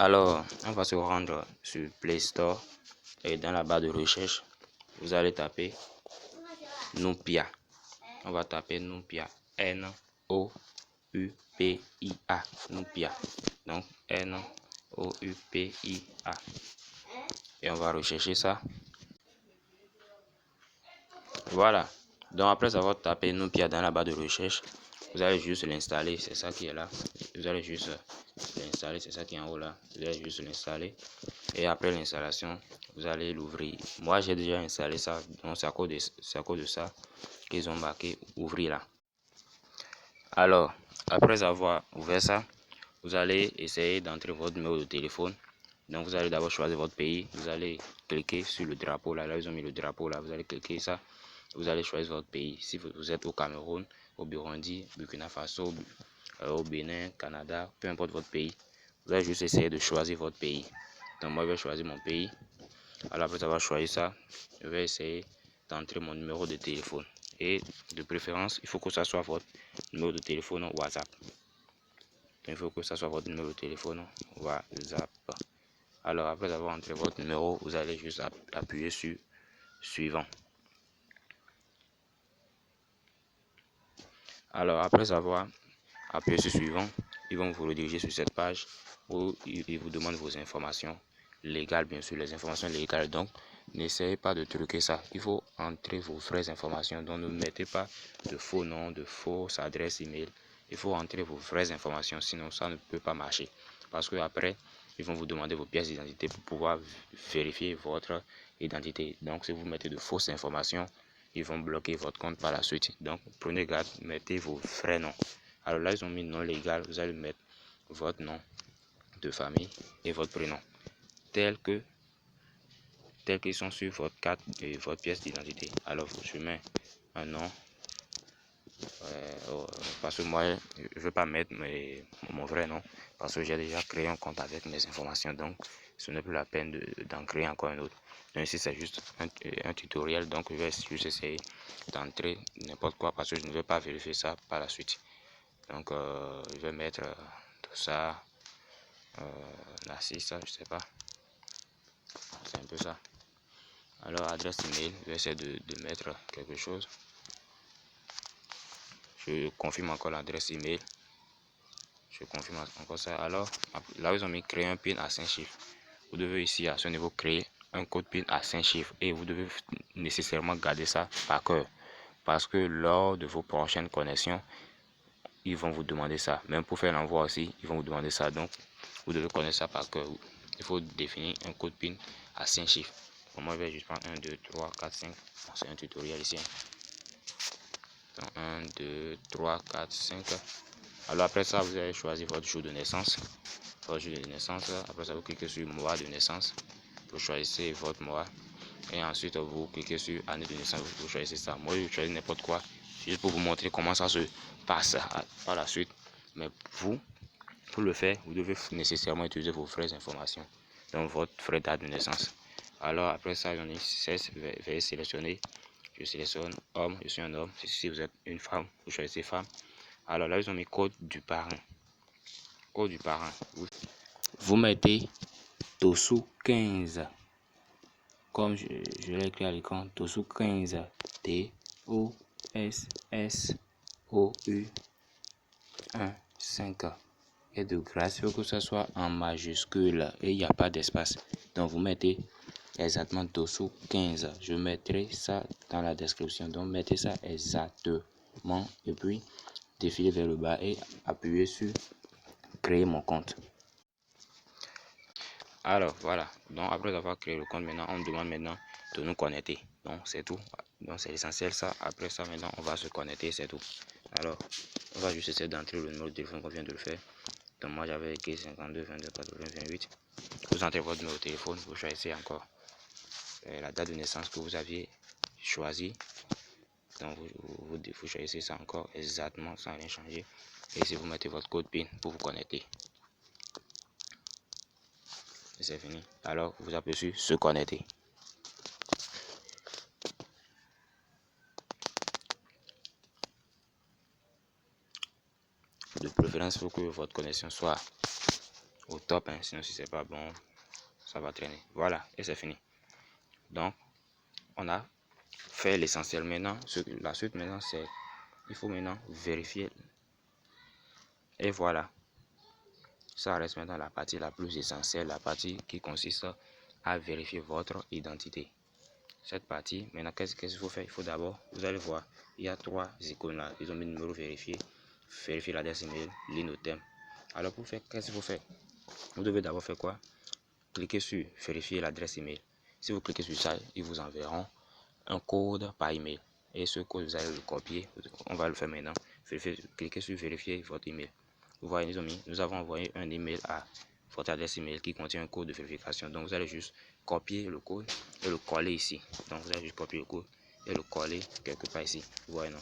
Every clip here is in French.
Alors, on va se rendre sur Play Store et dans la barre de recherche, vous allez taper Nupia. On va taper Nupia. N-O-U-P-I-A. Nupia. Donc, N-O-U-P-I-A. Et on va rechercher ça. Voilà. Donc, après avoir tapé Nupia dans la barre de recherche, vous allez juste l'installer. C'est ça qui est là. Vous allez juste l'installer. C'est ça qui est en haut là. Vous allez juste l'installer. Et après l'installation, vous allez l'ouvrir. Moi, j'ai déjà installé ça. Donc, c'est à cause de ça qu'ils ont marqué ouvrir là. Alors, après avoir ouvert ça, vous allez essayer d'entrer votre numéro de téléphone. Donc, vous allez d'abord choisir votre pays. Vous allez cliquer sur le drapeau là. Là, ils ont mis le drapeau là. Vous allez cliquer ça. Vous allez choisir votre pays. Si vous êtes au Cameroun, au Burundi, Burkina Faso, au Bénin, Canada, peu importe votre pays, vous allez juste essayer de choisir votre pays. Donc, moi, je vais choisir mon pays. Alors, après avoir choisi ça, je vais essayer d'entrer mon numéro de téléphone. Et de préférence, il faut que ça soit votre numéro de téléphone WhatsApp. Il faut que ça soit votre numéro de téléphone WhatsApp. Alors, après avoir entré votre numéro, vous allez juste appuyer sur suivant. Alors, après avoir appuyé sur suivant, ils vont vous rediriger sur cette page où ils vous demandent vos informations légales, bien sûr, les informations légales. Donc, n'essayez pas de truquer ça. Il faut entrer vos vraies informations. Donc, ne mettez pas de faux noms, de fausses adresses email. Il faut entrer vos vraies informations, sinon ça ne peut pas marcher. Parce que après, ils vont vous demander vos pièces d'identité pour pouvoir vérifier votre identité. Donc, si vous mettez de fausses informations, ils vont bloquer votre compte par la suite. Donc, prenez garde, mettez vos vrais noms. Alors là, ils ont mis nom légal. Vous allez mettre votre nom de famille et votre prénom tel qu'ils sont sur votre carte et votre pièce d'identité. Alors, je mets un nom. Parce que moi, je ne veux pas mettre mon vrai nom parce que j'ai déjà créé un compte avec mes informations. Donc, ce n'est plus la peine d'en créer encore un autre. Donc, ici, c'est juste un tutoriel. Donc, je vais juste essayer d'entrer n'importe quoi parce que je ne vais pas vérifier ça par la suite. Donc, je vais mettre tout ça. Narcisse, je sais pas. C'est un peu ça. Alors, adresse email, je vais essayer de mettre quelque chose. Je confirme encore l'adresse email. Je confirme encore ça. Alors, là, ils ont mis créer un PIN à 5 chiffres. Vous devez ici, à ce niveau, créer un code PIN à 5 chiffres. Et vous devez nécessairement garder ça par cœur. Parce que lors de vos prochaines connexions, ils vont vous demander ça. Même pour faire l'envoi aussi, ils vont vous demander ça. Donc, vous devez connaître ça par cœur. Il faut définir un code PIN à 5 chiffres. Pour moi, je vais juste prendre 1, 2, 3, 4, 5. C'est un tutoriel ici. Donc, 1, 2, 3, 4, 5. Alors, après ça, vous allez choisir votre jour de naissance. Votre jour de naissance. Après ça, vous cliquez sur mois de naissance. Vous choisissez votre mois. Et ensuite, vous cliquez sur année de naissance. Vous choisissez ça. Moi, je choisis n'importe quoi. Juste pour vous montrer comment ça se passe par la suite. Mais vous, pour le faire, vous devez nécessairement utiliser vos vraies informations. Donc, votre vraie date de naissance. Alors, après ça, j'en ai 16. Veuillez sélectionner. Je sélectionne homme. Je suis un homme. Si vous êtes une femme, vous choisissez femme. Alors là, ils ont mis code du parrain. Code du parrain. Vous mettez Tossou 15. Comme je l'ai écrit à l'écran, Tossou 15. T-O-S-S-O-U 1 5. Et de grâce, il faut que ça soit en majuscule et il n'y a pas d'espace. Donc vous mettez exactement Tossou 15. Je mettrai ça dans la description. Donc mettez ça exactement et puis défilez vers le bas et appuyez sur créer mon compte. Alors voilà, donc après avoir créé le compte, maintenant on demande maintenant de nous connecter. Donc c'est tout. Donc c'est essentiel ça. Après ça maintenant on va se connecter, c'est tout. Alors on va juste essayer d'entrer le numéro de téléphone qu'on vient de le faire. Donc moi j'avais écrit 52 22 80 28. Vous entrez votre numéro de téléphone, vous choisissez encore la date de naissance que vous aviez choisi. Donc vous choisissez ça encore exactement sans rien changer. Et si vous mettez votre code PIN pour vous connecter. C'est fini. Alors vous appuyez sur se connecter. De préférence, il faut que votre connexion soit au top, hein. Sinon si c'est pas bon, ça va traîner. Voilà, et c'est fini. Donc on a fait l'essentiel. Maintenant la suite maintenant, c'est il faut maintenant vérifier. Et voilà, ça reste maintenant la partie la plus essentielle, la partie qui consiste à vérifier votre identité. Cette partie, maintenant, qu'est-ce qu'il faut faire? Il faut d'abord, vous allez voir, il y a 3 icônes là. Ils ont mis le numéro vérifié, vérifier l'adresse email, l'inotem. Alors pour faire, qu'est-ce qu'il faut faire? Vous devez d'abord faire quoi? Cliquez sur vérifier l'adresse email. Si vous cliquez sur ça, ils vous enverront un code par email. Et ce code, vous allez le copier. On va le faire maintenant. Cliquez sur vérifier votre email. Vous voyez, nous avons envoyé un email à votre adresse email qui contient un code de vérification. Donc vous allez juste copier le code et le coller ici. Donc vous allez juste copier le code et le coller quelque part ici. Vous voyez, non?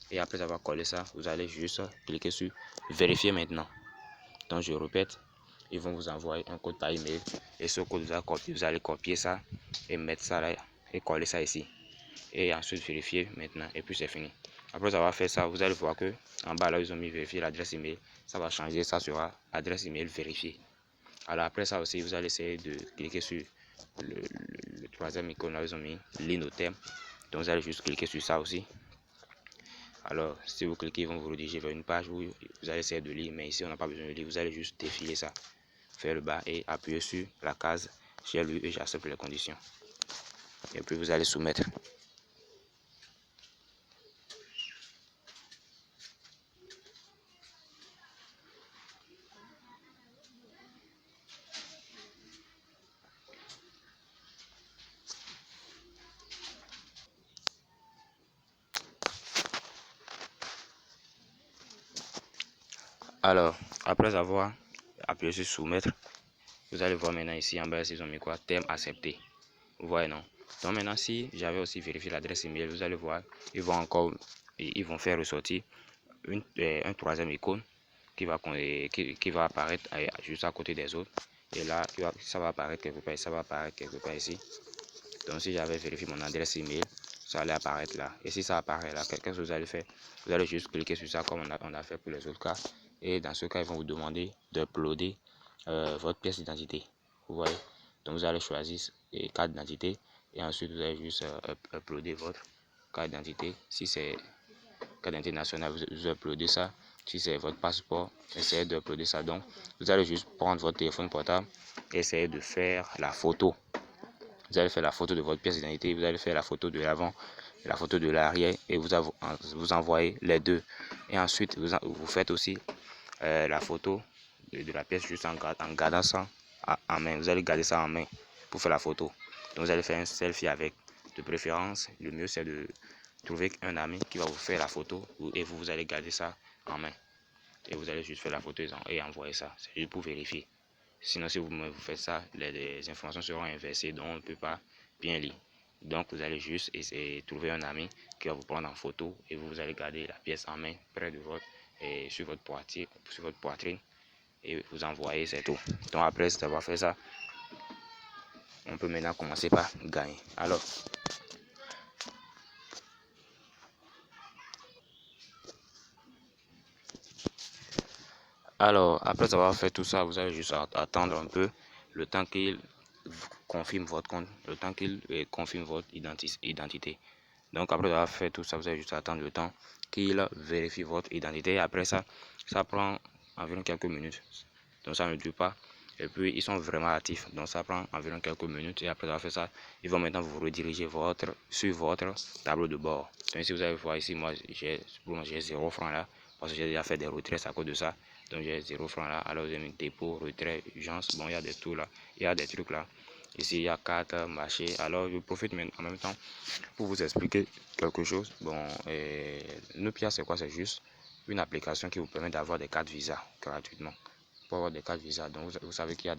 Et après avoir collé ça, vous allez juste cliquer sur vérifier maintenant. Donc je répète, ils vont vous envoyer un code par email et ce code vous allez copier ça et mettre ça là et coller ça ici. Et ensuite vérifier maintenant et puis c'est fini. Après avoir fait ça, vous allez voir que en bas là ils ont mis vérifier l'adresse email. Ça va changer, ça sera adresse email vérifiée. Alors après ça aussi, vous allez essayer de cliquer sur le troisième icône là, ils ont mis l'inotem. Donc vous allez juste cliquer sur ça aussi. Alors si vous cliquez, ils vont vous rediriger vers une page où vous allez essayer de lire, mais ici on n'a pas besoin de lire. Vous allez juste défiler ça, faire le bas et appuyer sur la case j'ai lu et j'accepte les conditions. Et puis vous allez soumettre. Alors, après avoir appuyé sur soumettre, vous allez voir maintenant ici en bas, ils ont mis quoi? Thème accepté. Vous voyez, non? Donc maintenant, si j'avais aussi vérifié l'adresse email, vous allez voir, ils vont faire ressortir un troisième icône qui va apparaître juste à côté des autres. Et là, ça va apparaître quelque part, ça va apparaître quelque part ici. Donc si j'avais vérifié mon adresse email, ça allait apparaître là. Et si ça apparaît là, qu'est-ce que vous allez faire? Vous allez juste cliquer sur ça comme on a fait pour les autres cas. Et dans ce cas, ils vont vous demander d'uploader votre pièce d'identité. Vous voyez? Donc vous allez choisir carte d'identité et ensuite vous allez juste uploader votre carte d'identité. Si c'est carte d'identité nationale, vous uploadez ça. Si c'est votre passeport, essayez d'uploader ça. Donc vous allez juste prendre votre téléphone portable et essayer de faire la photo. Vous allez faire la photo de votre pièce d'identité, vous allez faire la photo de l'avant, la photo de l'arrière et vous envoyez les deux. Et ensuite, vous faites aussi la photo de la pièce juste en gardant ça en main. Vous allez garder ça en main pour faire la photo. Donc vous allez faire un selfie avec. De préférence, le mieux c'est de trouver un ami qui va vous faire la photo et vous allez garder ça en main. Et vous allez juste faire la photo et envoyer ça. C'est juste pour vérifier. Sinon, si vous faites ça, les informations seront inversées, donc on ne peut pas bien lire. Donc, vous allez juste essayer de trouver un ami qui va vous prendre en photo et vous allez garder la pièce en main près de sur votre poitrine et vous envoyer, c'est tout. Donc, après avoir fait ça, on peut maintenant commencer par gagner. Alors, après avoir fait tout ça, vous allez juste attendre un peu le temps qu'il confirme votre compte, le temps qu'il confirme votre identité. Donc, après avoir fait tout ça, vous allez juste attendre le temps qu'il vérifie votre identité. Et après ça, ça prend environ quelques minutes. Donc, ça ne dure pas. Et puis, ils sont vraiment actifs. Donc, ça prend environ quelques minutes. Et après avoir fait ça, ils vont maintenant vous rediriger sur votre tableau de bord. Donc, si vous allez voir ici, moi, j'ai 0 francs là. Parce que j'ai déjà fait des retraits à cause de ça. Donc, j'ai 0 francs là. Alors, vous avez mis dépôt, retrait, urgence. Bon, il y a des trucs là. Il y a des trucs là. Ici, il y a carte, marché. Alors, je profite en même temps pour vous expliquer quelque chose. Bon, Nupia, c'est quoi? C'est juste une application qui vous permet d'avoir des cartes Visa gratuitement. Pour avoir des cartes Visa, donc vous savez qu'il y a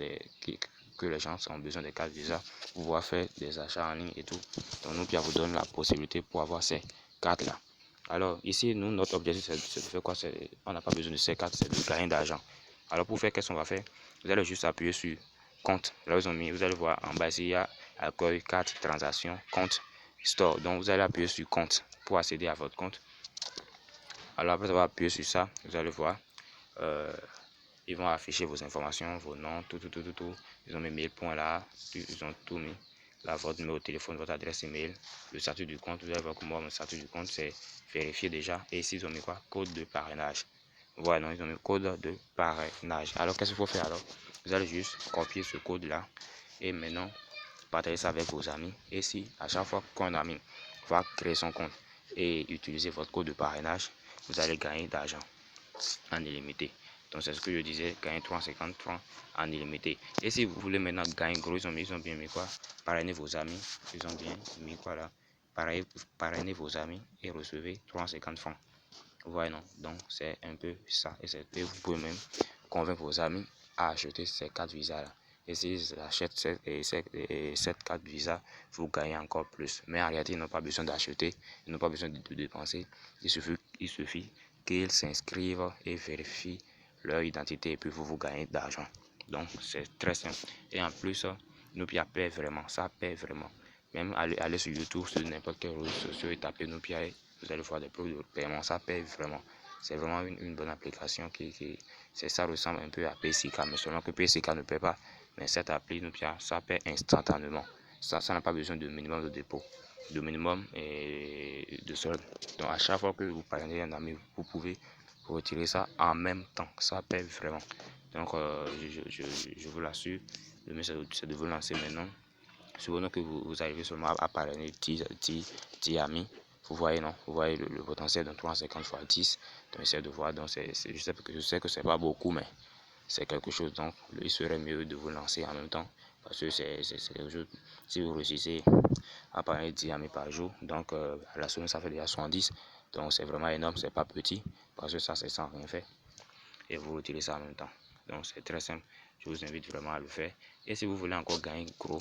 que les gens ont besoin des cartes Visa pour pouvoir faire des achats en ligne et tout. Donc Nupia vous donne la possibilité pour avoir ces cartes là. Alors ici, nous, notre objectif c'est de faire quoi? On n'a pas besoin de ces cartes, c'est de gagner d'argent. Alors pour faire, qu'est-ce qu'on va faire? Vous allez juste appuyer sur compte. Là ils ont mis, vous allez voir en bas ici, il y a accueil, carte, transaction, compte, store. Donc vous allez appuyer sur compte pour accéder à votre compte. Alors après avoir appuyé sur ça, vous allez voir ils vont afficher vos informations, vos noms, tout. Ils ont mis mail point là, ils ont tout mis. Là, votre numéro de téléphone, votre adresse email, le statut du compte. Vous allez voir que moi, mon statut du compte, c'est vérifié déjà. Et ici, ils ont mis quoi? Code de parrainage. Voilà, non, ils ont mis code de parrainage. Alors, qu'est-ce qu'il faut faire alors? Vous allez juste copier ce code-là. Et maintenant, partager ça avec vos amis. Et si, à chaque fois qu'un ami va créer son compte et utiliser votre code de parrainage, vous allez gagner d'argent en illimité. Donc c'est ce que je disais, gagner 350 francs en illimité. Et si vous voulez maintenant gagner gros, ils ont bien mis quoi? Parrainer vos amis. Ils ont bien mis quoi là? Parrainer vos amis et recevez 350 francs. Vous voyez non? Donc c'est un peu ça. Et vous pouvez même convaincre vos amis à acheter ces 4 visas là. Et s'ils achètent cette carte Visa, vous gagnez encore plus. Mais en réalité, ils n'ont pas besoin d'acheter, ils n'ont pas besoin de dépenser. Il suffit qu'ils s'inscrivent et vérifient leur identité et puis vous gagnez d'argent. Donc, c'est très simple. Et en plus, Nupia paie vraiment, ça paie vraiment. Même aller sur YouTube, sur n'importe quel réseau social et taper Nupia, vous allez voir des preuves de paiement, ça paie vraiment. C'est vraiment une bonne application ça ressemble un peu à PaySika, mais seulement que PaySika ne paie pas. Mais cette appli Nupia, ça paie instantanément. Ça n'a pas besoin de minimum de dépôt, de minimum et de solde. Donc à chaque fois que vous parlez un ami, vous pouvez retirer ça en même temps. Ça paie vraiment. Donc je vous l'assure, le mieux c'est de vous lancer maintenant. Supposons que vous arrivez seulement à parrainer 10 amis. Vous voyez, non? Vous voyez le potentiel de 350 fois 10. Donc, essayez de voir. Donc, je sais que c'est pas beaucoup, mais c'est quelque chose. Donc, il serait mieux de vous lancer en même temps. Parce que c'est quelque chose. Si vous réussissez à parrainer 10 amis par jour, donc à la semaine, ça fait déjà 70. Donc, c'est vraiment énorme. C'est pas petit. Parce que ça, c'est sans rien faire. Et vous retirez ça en même temps. Donc, c'est très simple. Je vous invite vraiment à le faire. Et si vous voulez encore gagner gros,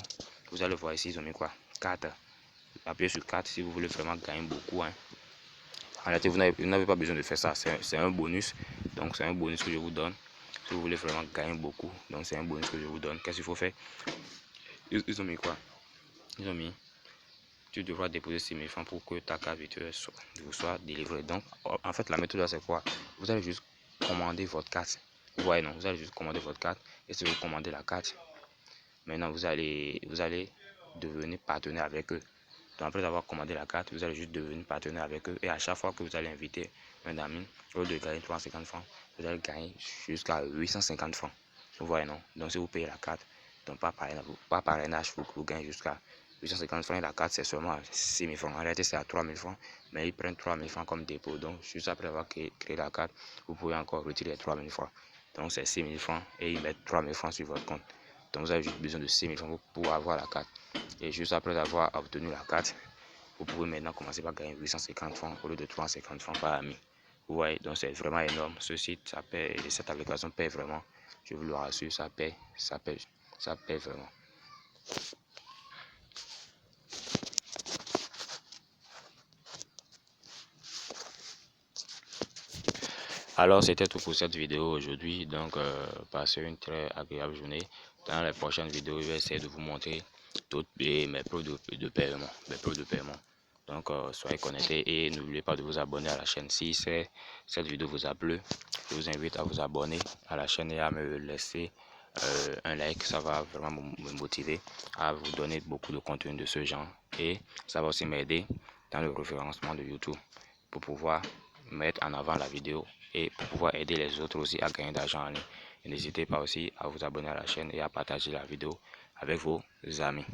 vous allez voir ici, ils ont mis quoi? 4. Appuyez sur 4 si vous voulez vraiment gagner beaucoup. Hein. En réalité, vous n'avez pas besoin de faire ça. C'est un bonus. Donc, c'est un bonus que je vous donne. Si vous voulez vraiment gagner beaucoup. Donc, c'est un bonus que je vous donne. Qu'est-ce qu'il faut faire? Ils ont mis quoi? Ils ont mis, tu devras déposer 6 000 francs pour que ta carte virtuelle vous soit délivrée. Donc, en fait, la méthode, c'est quoi? Vous allez juste commander votre carte. Vous voyez, non? Vous allez juste commander votre carte. Et si vous commandez la carte, maintenant, vous allez devenir partenaire avec eux. Donc, après avoir commandé la carte, vous allez juste devenir partenaire avec eux. Et à chaque fois que vous allez inviter un ami, au lieu de gagner 350 francs, vous allez gagner jusqu'à 850 francs. Vous voyez, non? Donc, si vous payez la carte, donc pas parrainage, vous gagnez jusqu'à 850 francs. Et la carte, c'est seulement 6 000 francs. En réalité, c'est à 3 000 francs. Mais ils prennent 3 000 francs comme dépôt. Donc, juste après avoir créé la carte, vous pouvez encore retirer 3 000 francs. Donc, c'est 6 000 francs. Et ils mettent 3 000 francs sur votre compte. Donc, vous avez juste besoin de 6 000 francs pour avoir la carte. Et juste après avoir obtenu la carte, vous pouvez maintenant commencer par gagner 850 francs au lieu de 350 francs par ami. Vous voyez, donc c'est vraiment énorme. Ce site, ça paie, cette application paie vraiment. Je vous le rassure, ça paie vraiment. Alors, c'était tout pour cette vidéo aujourd'hui. Donc, passez une très agréable journée. Dans les prochaines vidéos, je vais essayer de vous montrer toutes mes preuves de paiement. Donc, soyez connectés et n'oubliez pas de vous abonner à la chaîne. Si cette vidéo vous a plu, je vous invite à vous abonner à la chaîne et à me laisser un like. Ça va vraiment me motiver à vous donner beaucoup de contenu de ce genre. Et ça va aussi m'aider dans le référencement de YouTube pour pouvoir mettre en avant la vidéo et pour pouvoir aider les autres aussi à gagner d'argent en ligne. N'hésitez pas aussi à vous abonner à la chaîne et à partager la vidéo avec vos amis.